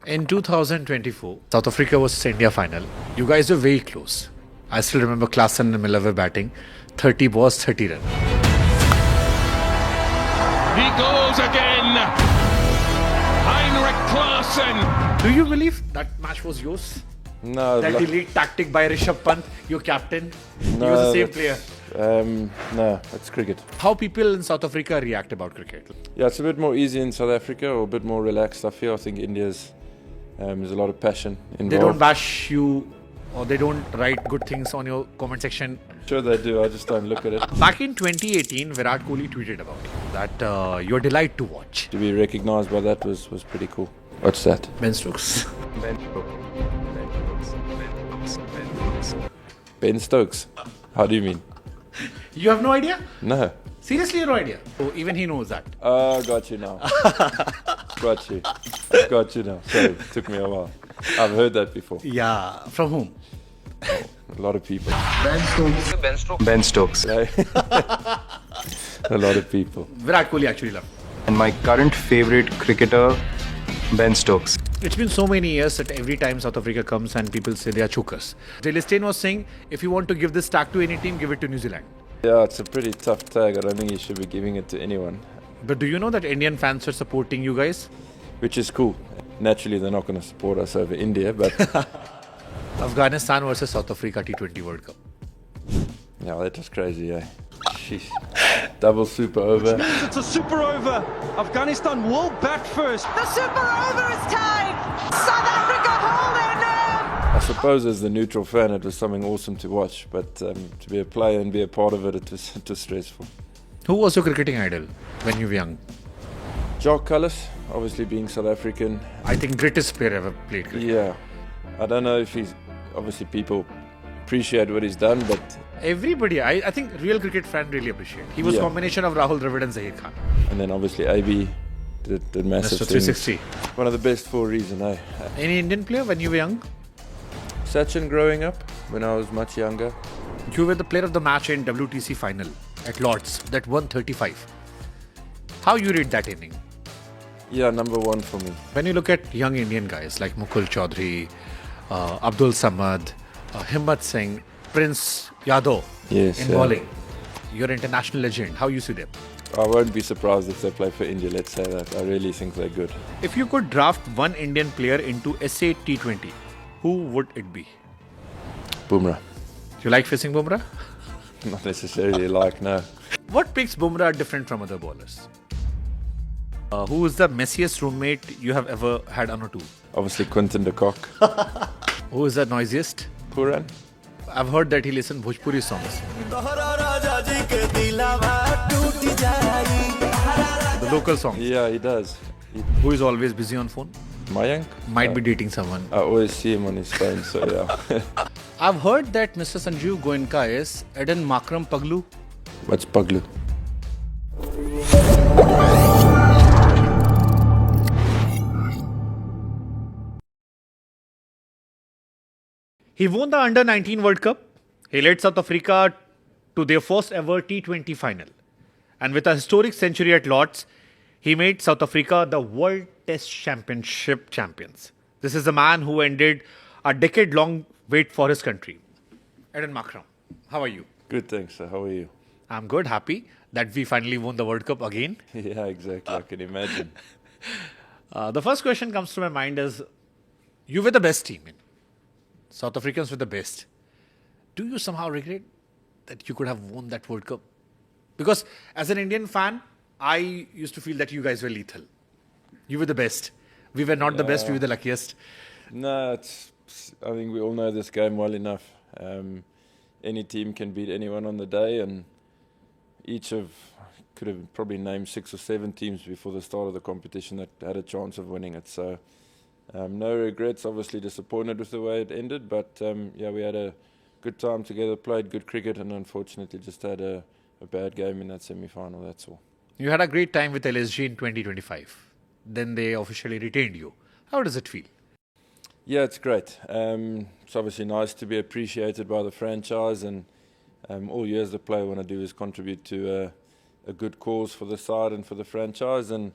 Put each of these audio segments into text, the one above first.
In 2024, South Africa versus India final. You guys were very close. I still remember Klaasen and Miller were batting. 30 balls, 30 runs. He goes again. Heinrich Klaasen. Do you believe that match was yours? No. That elite tactic by Rishabh Pant, your captain? He was the same player. No, it's cricket. How people in South Africa react about cricket? Yeah, it's a bit more easy in South Africa, or a bit more relaxed. I think India's there's a lot of passion involved. They don't bash you or they don't write good things on your comment section. Sure they do, I just don't look at it. Back in 2018, Virat Kohli tweeted about you, that you're a delight to watch. To be recognised by that was pretty cool. What's that? Ben Stokes. Ben Stokes. How do you mean? You have no idea? No. Seriously, no idea? Oh, even he knows that. Oh, got you now. Got you. Got you now. Sorry, it took me a while. I've heard that before. Yeah. From whom? A lot of people. Ben Stokes. A lot of people. Virat Kohli actually loved. And my current favorite cricketer, Ben Stokes. It's been so many years that every time South Africa comes and people say they are chokers. Delestain was saying, if you want to give this tag to any team, give it to New Zealand. Yeah, it's a pretty tough tag. I don't think you should be giving it to anyone. But do you know that Indian fans are supporting you guys? Which is cool. Naturally, they're not going to support us over India, but Afghanistan versus South Africa T20 World Cup. yeah, that was crazy, eh? Sheesh. Double super over. It's a super over. Afghanistan will bat first. The super over is tied. South Africa hold their nerve. I suppose as the neutral fan, it was something awesome to watch, but to be a player and be a part of it, it was stressful. Who was your cricketing idol when you were young? Jock Cullis, obviously being South African. I think greatest player ever played cricket. Yeah. I don't know if obviously people appreciate what he's done, but Everybody, I think real cricket fan really appreciate. He was Yeah. combination of Rahul Dravid and Zaheer Khan. and then obviously AB did massive Mr. things. 360. One of the best for a reason, eh? Any Indian player when you were young? Sachin growing up, when I was much younger. You were the player of the match in WTC final at Lords, that 135. How you read that inning? Yeah, number one for me. When you look at young Indian guys like Mukul Chaudhary, Abdul Samad, Himmat Singh, Prince Yadav Yes, in yeah. bowling, you're an international legend. How you see them? I won't be surprised if they play for India, let's say that. I really think they're good. If you could draft one Indian player into SA T20, who would it be? Bumrah. You like facing Bumrah? Not necessarily like, no. What makes Bumrah different from other bowlers? Who is the messiest roommate you have ever had on a tour? Obviously Quinton de Kock. Who is the noisiest? Puran. I've heard that he listens Bhojpuri songs. The local songs. Yeah, he does. Who is always busy on phone? Mayank? Might be dating someone. I always see him on his phone, so yeah. I've heard that Mr. Sanjeev Goenka is Aiden Markram Paglu. What's Paglu? He won the Under-19 World Cup. He led South Africa to their first ever T20 final. And with a historic century at Lords, he made South Africa the World Test Championship champions. This is the man who ended a decade-long wait for his country. Aiden Markram, how are you? Good, thanks. How are you? I'm good, happy that we finally won the World Cup again. Yeah, exactly. I can imagine. The first question comes to my mind is, you were the best team. South Africans were the best. Do you somehow regret that you could have won that World Cup? Because as an Indian fan, I used to feel that you guys were lethal. You were the best. We were not the best, we were the luckiest. No, I think we all know this game well enough. Any team can beat anyone on the day, and could have probably named 6 or 7 teams before the start of the competition that had a chance of winning it. So no regrets, obviously disappointed with the way it ended, but yeah, we had a good time together, played good cricket, and unfortunately just had a bad game in that semi-final, that's all. You had a great time with LSG in 2025. Then they officially retained you. How does it feel? Yeah, it's great. It's obviously nice to be appreciated by the franchise, and all you as a player want to do is contribute to a good cause for the side and for the franchise, and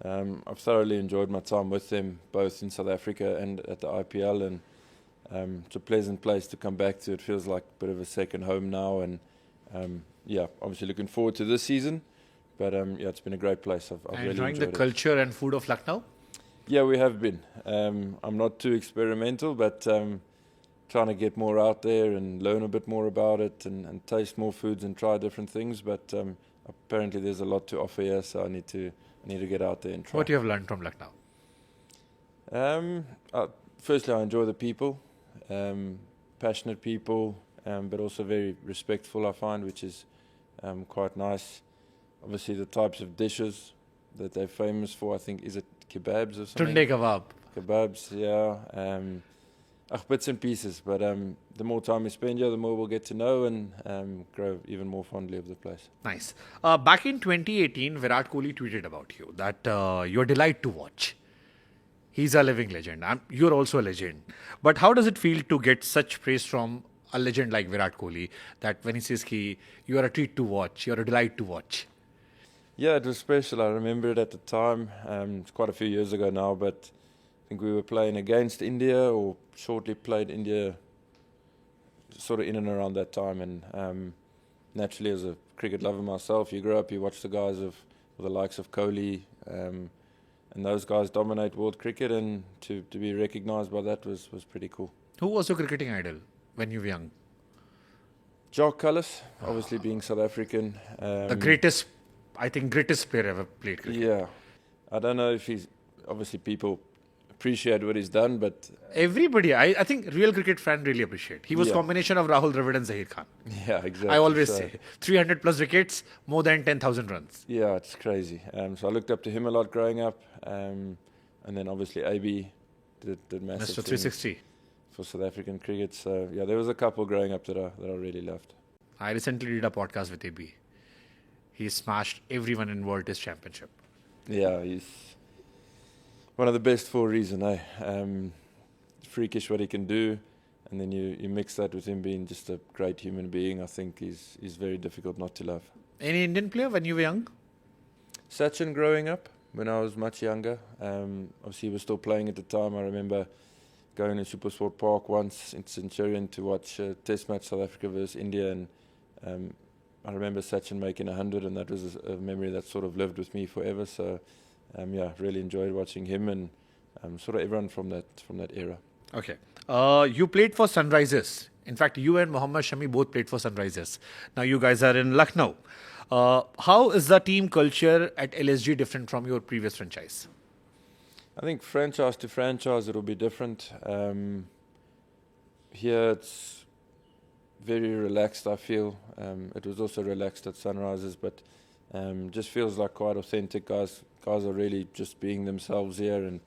I've thoroughly enjoyed my time with them, both in South Africa and at the IPL, and it's a pleasant place to come back to. It feels like a bit of a second home now, and yeah, obviously looking forward to this season. But yeah, it's been a great place. I've really Enjoying enjoyed the it. culture and food of Lucknow? Yeah, we have been. I'm not too experimental, but trying to get more out there and learn a bit more about it and taste more foods and try different things. But apparently there's a lot to offer here, so I need to get out there and try. What you have learned from Lucknow? Firstly, I enjoy the people, passionate people, but also very respectful, I find, which is quite nice. Obviously, the types of dishes that they're famous for, I think, is it kebabs or something? Tunde kebab. Kebabs, yeah. Bits and pieces, but the more time we spend here, the more we'll get to know and grow even more fondly of the place. Nice. Back in 2018, Virat Kohli tweeted about you that you're a delight to watch. He's a living legend. You're also a legend. But how does it feel to get such praise from a legend like Virat Kohli, that when he says ki, you are a treat to watch, you're a delight to watch? Yeah, it was special. I remember it at the time. It's quite a few years ago now, but I think we were playing against India or shortly played India sort of in and around that time. And naturally, as a cricket lover myself, you grow up, you watch the guys of the likes of Kohli, and those guys dominate world cricket, and to be recognised by that was pretty cool. Who was your cricketing idol when you were young? Jock Cullis, obviously being South African. The greatest player ever played cricket. Yeah. I don't know if he's... Obviously, people appreciate what he's done, but... Everybody, I think real cricket fan really appreciate. He was Yeah. combination of Rahul Dravid and Zaheer Khan. Yeah, exactly. I always So, say 300 plus wickets, more than 10,000 runs. Yeah, it's crazy. So I looked up to him a lot growing up. And then obviously AB did massive Mr. things 360. for South African cricket. So yeah, there was a couple growing up that I really loved. I recently did a podcast with AB. He smashed everyone in World Test Championship. Yeah, he's one of the best for a reason, eh? Freakish what he can do, and then you mix that with him being just a great human being. I think he's very difficult not to love. Any Indian player when you were young? Sachin growing up, when I was much younger. Obviously, he was still playing at the time. I remember going to Supersport Park once in Centurion to watch a Test match South Africa versus India, and I remember Sachin making 100, and that was a memory that sort of lived with me forever. So, yeah, really enjoyed watching him and sort of everyone from that era. Okay. You played for Sunrisers. In fact, you and Mohammad Shami both played for Sunrisers. Now you guys are in Lucknow. How is the team culture at LSG different from your previous franchise? I think franchise to franchise it'll be different. Here it's very relaxed, I feel. It was also relaxed at Sunrisers, but just feels like quite authentic. Guys are really just being themselves here and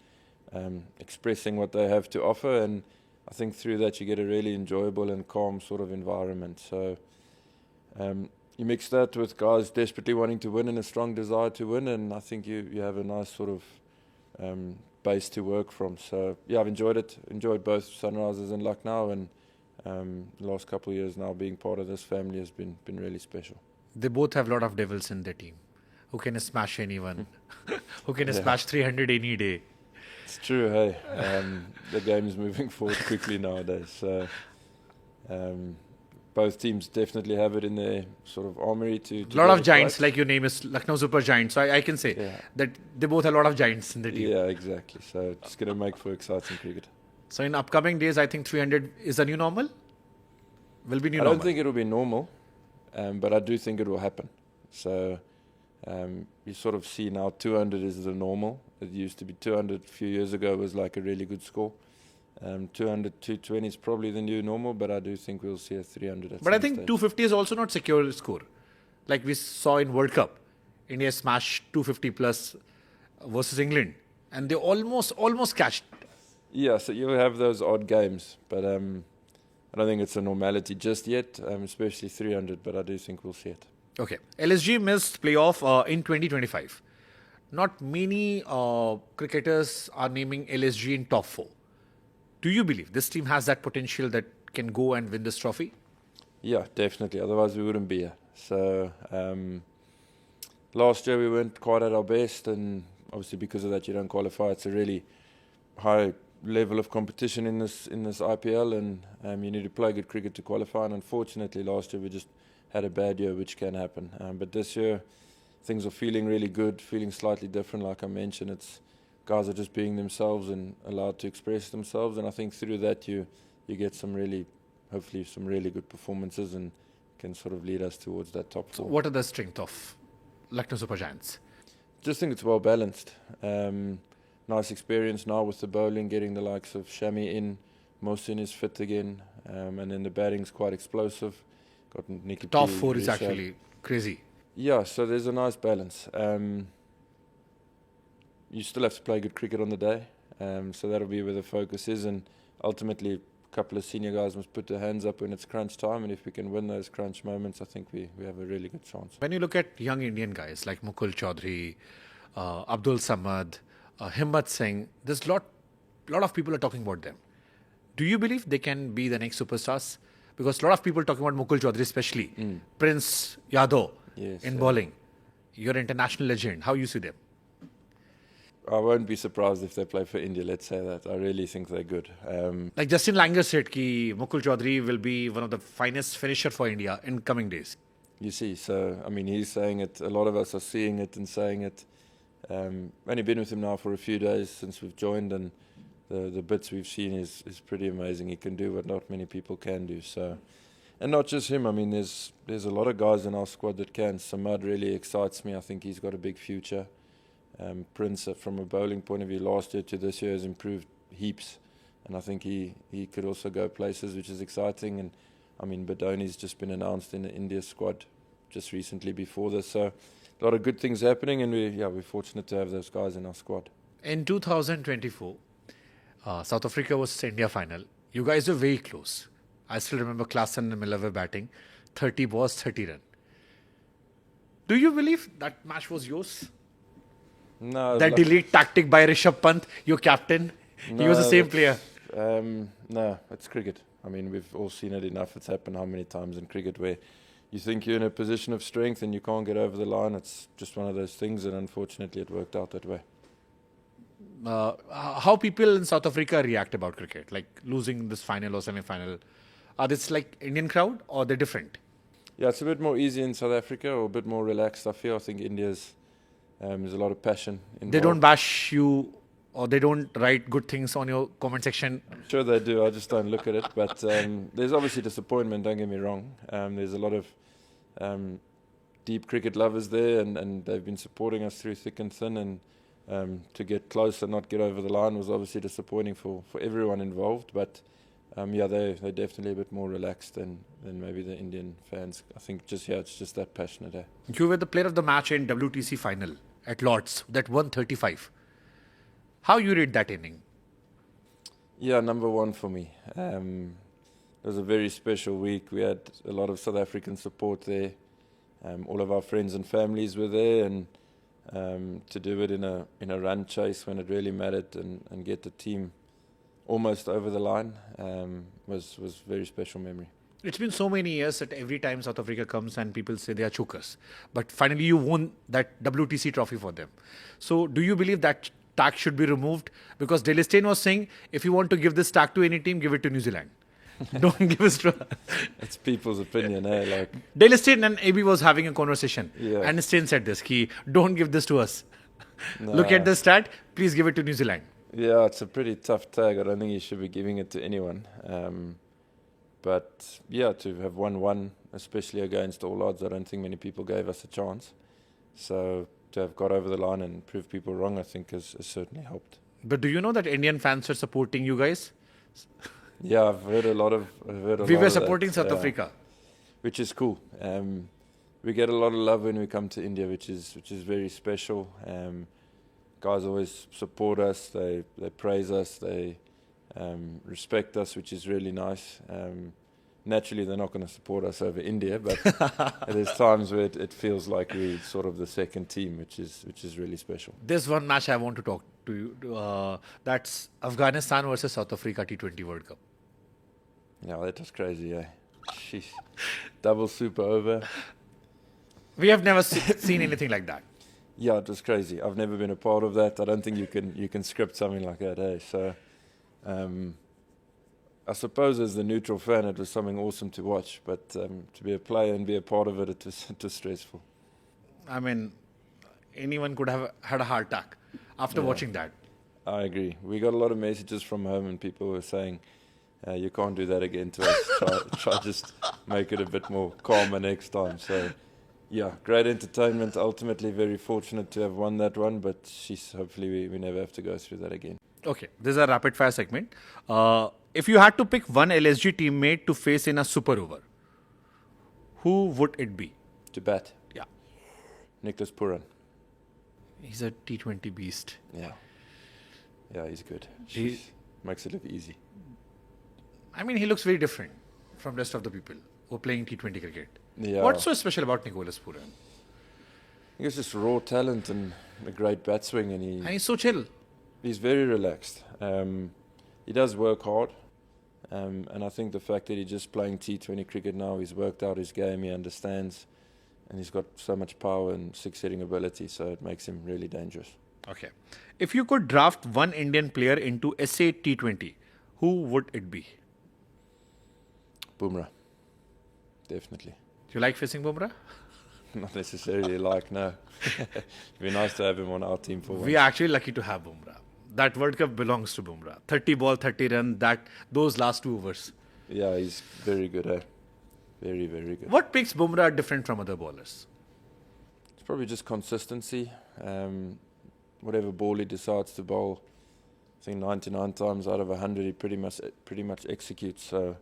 expressing what they have to offer, and I think through that you get a really enjoyable and calm sort of environment. So you mix that with guys desperately wanting to win and a strong desire to win, and I think you have a nice sort of base to work from. So yeah, I've enjoyed it. Enjoyed both Sunrisers and Lucknow, and the last couple of years now being part of this family has been really special. They both have a lot of devils in their team. Who can smash anyone? Who can smash 300 any day? It's true, hey. The game is moving forward quickly nowadays. So both teams definitely have it in their sort of armory to A lot go of to giants, fight. like your name is Lucknow Super Giant. So I can say Yeah. that they both have a lot of giants in the team. Yeah, exactly. So it's going to make for exciting cricket. So in upcoming days, I think 300 is the new normal? Will be new I normal. don't think it will be normal, but I do think it will happen. So you sort of see now 200 is the normal. It used to be 200 a few years ago was like a really good score. 200, 220 is probably the new normal, but I do think we'll see a 300 at But I some think stage. 250 is also not secure score. Like we saw in World Cup. India smashed 250 plus versus England. And they almost catched. Yeah, so you'll have those odd games, but I don't think it's a normality just yet, especially 300, but I do think we'll see it. Okay. LSG missed playoff in 2025. Not many cricketers are naming LSG in top 4. Do you believe this team has that potential that can go and win this trophy? Yeah, definitely. Otherwise, we wouldn't be here. So last year we weren't quite at our best, and obviously because of that you don't qualify. It's a really high level of competition in this IPL, and you need to play good cricket to qualify. And unfortunately, last year we just had a bad year, which can happen. But this year, things are feeling really good, feeling slightly different. Like I mentioned, it's guys are just being themselves and allowed to express themselves. And I think through that you get hopefully some really good performances and can sort of lead us towards that top four. What are the strengths of Lucknow Super Giants? Just think it's well balanced. Nice experience now with the bowling, getting the likes of Shami in. Mohsin is fit again, and then the batting's quite explosive. Got Nicky Top P, four is Rishabh. actually crazy. Yeah, so there's a nice balance. You still have to play good cricket on the day, so that'll be where the focus is, and ultimately a couple of senior guys must put their hands up when it's crunch time, and if we can win those crunch moments, I think we have a really good chance. When you look at young Indian guys like Mukul Chaudhary, Abdul Samad, Himmat Singh, there's lot of people are talking about them. Do you believe they can be the next superstars? Because a lot of people talking about Mukul Chaudhary, especially Prince Yadav in bowling. You're an international legend. How you see them? I won't be surprised if they play for India, let's say that. I really think they're good. Like Justin Langer said, ki Mukul Chaudhary will be one of the finest finisher for India in coming days. You see, so, I mean, he's saying it. A lot of us are seeing it and saying it. Only been with him now for a few days since we've joined, and the bits we've seen is pretty amazing. He can do what not many people can do. So, and not just him. I mean, there's a lot of guys in our squad that can. Samad really excites me. I think he's got a big future. Prince, from a bowling point of view, last year to this year has improved heaps, and I think he could also go places, which is exciting. And I mean, Badoni's just been announced in the India squad just recently before this, so a lot of good things happening, and we're fortunate to have those guys in our squad. In 2024, South Africa versus India final. You guys were very close. I still remember Klaasen and Miller were batting. 30 balls, 30 runs. Do you believe that match was yours? No, That delete tactic by Rishabh Pant, your captain, he was the same player. No, it's cricket. I mean, we've all seen it enough. It's happened how many times in cricket where you think you're in a position of strength and you can't get over the line. It's just one of those things, and unfortunately it worked out that way. How people in South Africa react about cricket, like losing this final or semi-final? Are this like Indian crowd or they're different? Yeah, it's a bit more easy in South Africa, or a bit more relaxed, I feel. I think India's, there's a lot of passion involved. They don't bash you or they don't write good things on your comment section? I'm sure they do, I just don't look at it. But there's obviously disappointment, don't get me wrong. There's a lot of deep cricket lovers there, and they've been supporting us through thick and thin, and to get close and not get over the line was obviously disappointing for everyone involved. But they're definitely a bit more relaxed than maybe the Indian fans. I think it's just that passionate. You were the player of the match in WTC final at Lords, that 135. How you rate that inning? Yeah, number one for me. It was a very special week. We had a lot of South African support there. All of our friends and families were there, and to do it in a run chase when it really mattered and get the team almost over the line was a very special memory. It's been so many years that every time South Africa comes and people say they are chokers. But finally you won that WTC trophy for them. So do you believe that tag should be removed? Because Dale Steyn was saying, if you want to give this tag to any team, give it to New Zealand. Don't give us to... It's people's opinion, eh? Like, Dale Steyn and AB was having a conversation. Yeah. And Steyn said this, don't give this to us. Nah. Look at the stat, please give it to New Zealand. Yeah, it's a pretty tough tag. I don't think you should be giving it to anyone. But yeah, to have won one, especially against all odds, I don't think many people gave us a chance. So to have got over the line and prove people wrong, I think has certainly helped. But do you know that Indian fans are supporting you guys? Yeah, I've heard a lot of We were supporting South Africa. Which is cool. We get a lot of love when we come to India, which is very special. Guys always support us, they praise us, they respect us, which is really nice. Naturally, they're not going to support us over India, but there's times where it feels like we're sort of the second team, which is really special. There's one match I want to talk to you. That's Afghanistan versus South Africa T20 World Cup. Yeah, that was crazy, eh? Sheesh. Double super over. We have never seen anything like that. Yeah, it was crazy. I've never been a part of that. I don't think you can script something like that, eh? So, I suppose as the neutral fan, it was something awesome to watch. But to be a player and be a part of it, it was stressful. I mean, anyone could have had a heart attack after watching that. I agree. We got a lot of messages from home, and people were saying, "You can't do that again to us. try just make it a bit more calmer next time." So, yeah, great entertainment. Ultimately, very fortunate to have won that one, but hopefully we never have to go through that again. Okay, this is a rapid fire segment. If you had to pick one LSG teammate to face in a super over, who would it be? To bat, Yeah, Nicholas Puran. he's a T20 beast. Yeah, he's good. He- Makes it look easy. I mean, he looks very different from rest of the people who are playing T20 cricket. Yeah. What's so special about Nicholas Puran? I think it's just raw talent and a great bat swing, and And he's so chill. he's very relaxed. He does work hard, and I think the fact that he's just playing T20 cricket now, he's worked out his game, he understands, and he's got so much power and six-hitting ability, so it makes him really dangerous. Okay. If you could draft one Indian player into SA T20, who would it be? Bumrah, definitely. Do you like facing Bumrah? Not necessarily like, no. It'd be nice to have him on our team for once. We are actually lucky to have Bumrah. That World Cup belongs to Bumrah. 30 ball, 30 run, those last 2 overs. Yeah, he's very good, eh? Very, very good. What makes Bumrah different from other bowlers? It's probably just consistency. Whatever ball he decides to bowl, I think 99 times out of 100 he pretty much executes. So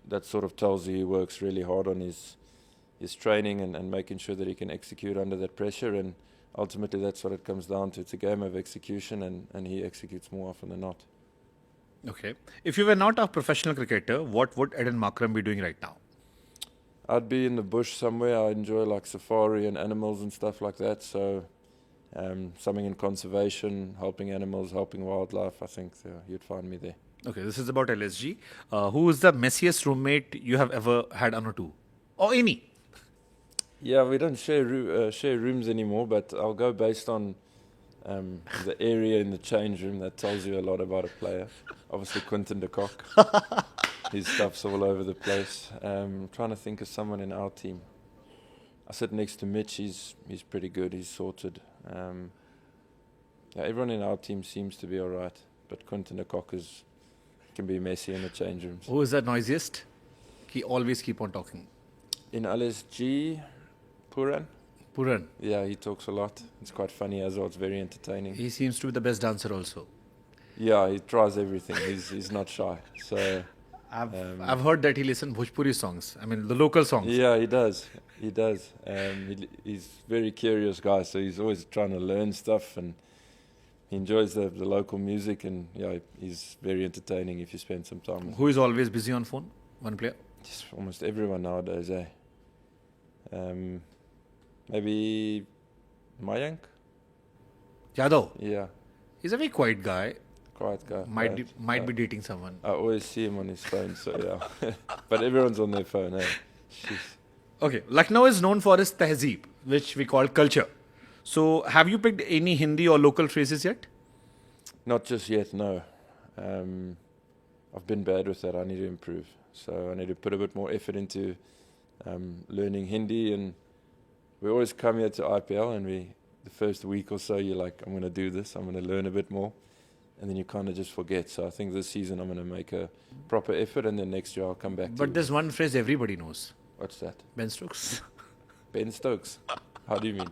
that sort of tells you he works really hard on his training and making sure that he can execute under that pressure. And ultimately that's what it comes down to. It's a game of execution, and he executes more often than not. Okay. If you were not a professional cricketer, what would Aiden Markram be doing right now? I'd be in the bush somewhere. I enjoy like safari and animals and stuff like that. So something in conservation, helping animals, helping wildlife, I think you'd find me there. Okay, this is about LSG. Who is the messiest roommate you have ever had on a tour? Or any? Yeah, we don't share rooms anymore, but I'll go based on the area in the change room. That tells you a lot about a player. Obviously, Quinton de Kock. His stuff's all over the place. I'm trying to think of someone in our team. I sit next to Mitch. He's pretty good. He's sorted. Everyone in our team seems to be all right, but Quinton de Kock can be messy in the change rooms. Who is the noisiest? He always keep on talking. In LSG, Puran. Puran. Yeah, he talks a lot. It's quite funny as well. It's very entertaining. He seems to be the best dancer also. Yeah, he tries everything. He's not shy. So I've heard that he listens Bhojpuri songs. I mean, the local songs. yeah, he does. He's a very curious guy, so he's always trying to learn stuff, and he enjoys the local music, and yeah, he's very entertaining if you spend some time with him. Who is always busy on phone? One player? Just almost everyone nowadays, eh? Maybe Mayank? Yadav. Yeah, He's a very quiet guy. quiet guy. Might be dating someone. I always see him on his phone, so yeah. But everyone's on their phone, eh? Jeez. Okay, Lucknow is known for its tehzeeb, which we call culture. So, have you picked any Hindi or local phrases yet? Not just yet, no. I've been bad with that. I need to improve. So I need to put a bit more effort into learning Hindi. And we always come here to IPL, and the first week or so, you're like, I'm going to do this. I'm going to learn a bit more. And then you kind of just forget. So I think this season I'm going to make a proper effort, and then next year I'll come back to But there's one phrase everybody knows. What's that? Ben Stokes. Ben Stokes. How do you mean?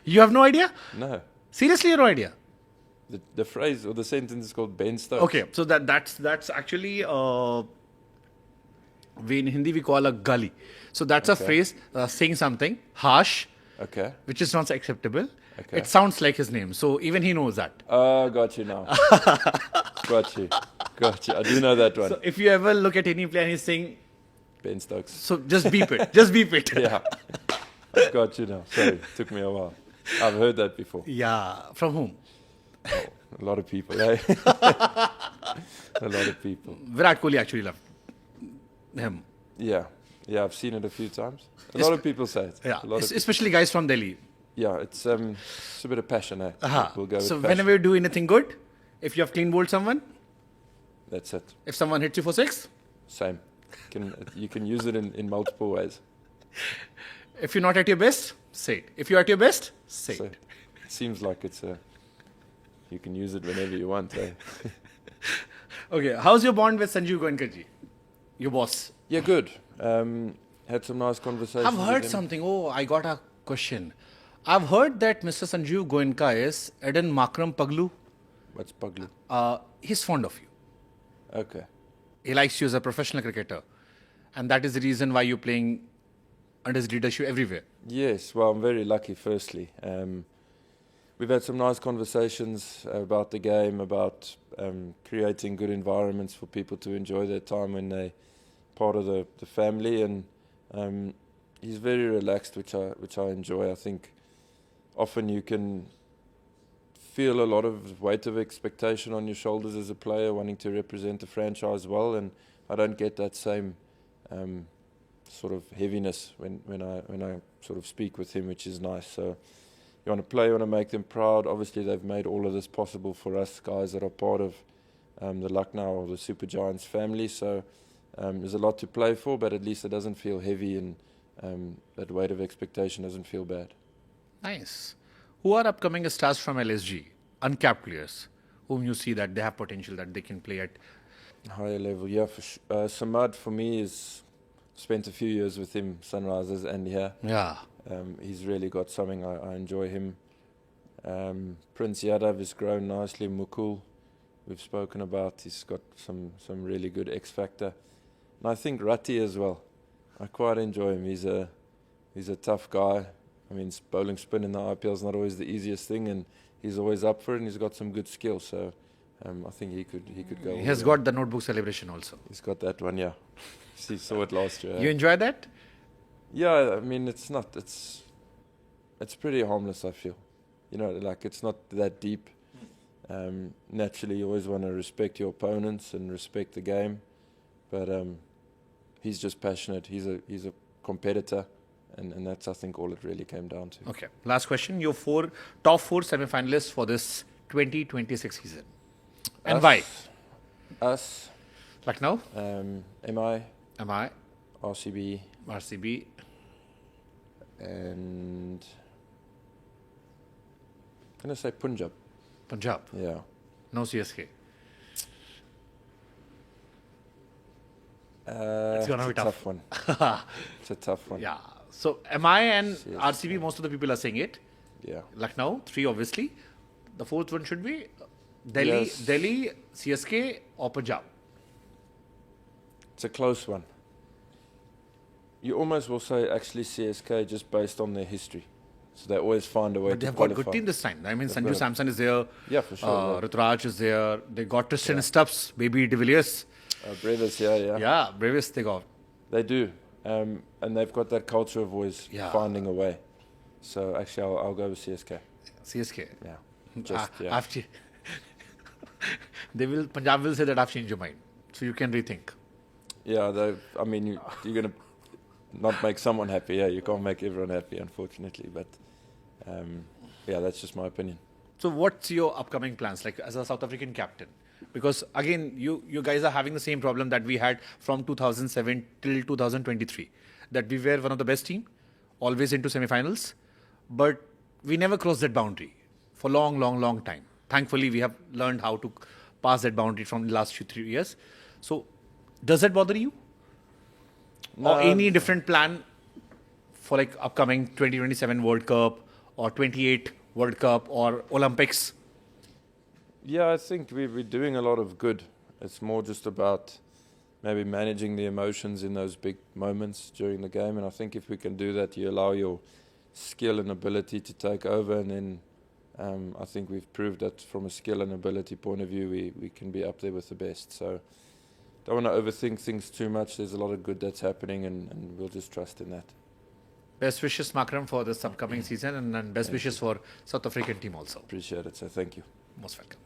You have no idea? No. Seriously, you have no idea? The phrase or the sentence is called Ben Stokes. Okay, so that's actually in Hindi we call a gali. So that's a phrase saying something harsh, Okay. which is not acceptable. Okay. It sounds like his name, so even he knows that. Oh, got you now. Got you. I do know that one. So if you ever look at any player and he's saying, Ben Stokes. so just beep it, just beep it. Yeah. Got you now. Sorry, took me a while. I've heard that before. Yeah, from whom? A lot of people, eh? A lot of people. Virat Kohli actually loved him. Yeah, I've seen it a few times. A lot of people say it. Yeah, A lot of especially guys from Delhi. Yeah, it's a bit of passion, eh? We'll go with So passion. whenever you do anything good, if you have clean bowled someone, That's it. if someone hits you for 6, Same. You can use it in multiple ways. if you're not at your best, say it. If you're at your best, say So it. it seems like you can use it whenever you want, eh? Okay, how's your bond with Sanjeev Goenka ji, your boss? Yeah, good. Had some nice conversations. I've heard with him. something. Oh, I got a question. I've heard that Mr. Sanjeev Goenka is Aiden Markram Paglu. What's Puglu? He's fond of you. Okay. He likes you as a professional cricketer. And that is the reason why you're playing under his leadership everywhere. Yes, well, I'm very lucky, firstly. We've had some nice conversations about the game, about creating good environments for people to enjoy their time when they're part of the family. And he's very relaxed, which I enjoy. I think often you can feel a lot of weight of expectation on your shoulders as a player, wanting to represent the franchise well, and I don't get that same sort of heaviness when I sort of speak with him, which is nice. So you want to play, you want to make them proud. Obviously, they've made all of this possible for us guys that are part of the Lucknow or the Super Giants family. So there's a lot to play for, but at least it doesn't feel heavy, and that weight of expectation doesn't feel bad. Nice. Who are upcoming stars from LSG? Uncapped players whom you see that they have potential that they can play at. Higher level, yeah. Samad, for me, is spent a few years with him, Sunrisers, and here. Yeah. He's really got something. I enjoy him. Prince Yadav has grown nicely. Mukul, we've spoken about. He's got some really good X factor. And I think Ratty as well. I quite enjoy him. He's a tough guy. I mean, bowling spin in the IPL is not always the easiest thing, and he's always up for it, and he's got some good skill. So I think he could go. He has got the notebook celebration also. He's got that one, yeah. He saw it last year. You enjoy that? Yeah, I mean, it's pretty harmless, I feel. You know, like, it's not that deep. Naturally, you always want to respect your opponents and respect the game. But he's just passionate. He's a competitor. And that's, I think, all it really came down to. Okay. Last question. Your top four semi-finalists for this 2026 season. And why? Us. Lucknow. MI. MI. RCB. RCB. And I'm going to say Punjab. Punjab. Yeah. No CSK. It's gonna be a tough. tough one. It's a tough one. Yeah. So MI and CSK. RCB, most of the people are saying it. Yeah. Lucknow, 3 obviously. The fourth one should be Delhi, Yes. Delhi, CSK or Punjab. It's a close one. You almost will say actually CSK just based on their history. So they always find a way But to they've got qualify. good team this time. I mean, They've Sanju got a- Samson is there. Yeah, for sure. Yeah. Rutraj is there. They got Tristan Stubbs, Baby De Villiers. Brevis, yeah. Yeah, Brevis they got. They do. And they've got that culture of always Yeah. finding a way. So actually, I'll go with CSK. CSK. Yeah. Just, yeah. I've Punjab will say that I've changed your mind. So you can rethink. Yeah, I mean, you're going to not make someone happy. Yeah, you can't make everyone happy, unfortunately. But yeah, that's just my opinion. So what's your upcoming plans, like as a South African captain? Because again, you guys are having the same problem that we had from 2007 till 2023, that we were one of the best team, always into semi-finals, but we never crossed that boundary for long time. Thankfully, we have learned how to pass that boundary from the last 3 years. So does that bother you? Or any different plan for like upcoming 2027 World Cup or 28 World Cup or Olympics? Yeah, I think we're doing a lot of good. It's more just about maybe managing the emotions in those big moments during the game. And I think if we can do that, you allow your skill and ability to take over. And then I think we've proved that from a skill and ability point of view, we can be up there with the best. So don't want to overthink things too much. There's a lot of good that's happening, and we'll just trust in that. Best wishes, Markram, for this upcoming season, and best wishes for South African team also. Appreciate it. So thank you. Most welcome.